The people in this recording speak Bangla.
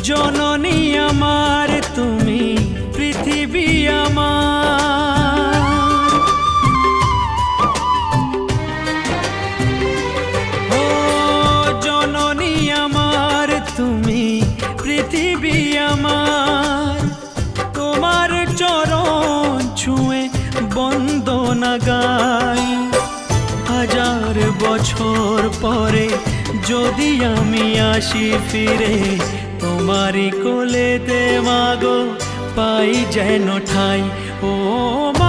জননী আমার তুমি পৃথিবী আমার। ও জননী আমার তুমি পৃথিবী আমার, তোমার চরণ ছুঁয়ে বন্দনা গাই। হাজার বছর পরে যদি আমি আসি ফিরে, তোমারই কোলেতে মাগো পাই যেন ঠাই। ও মা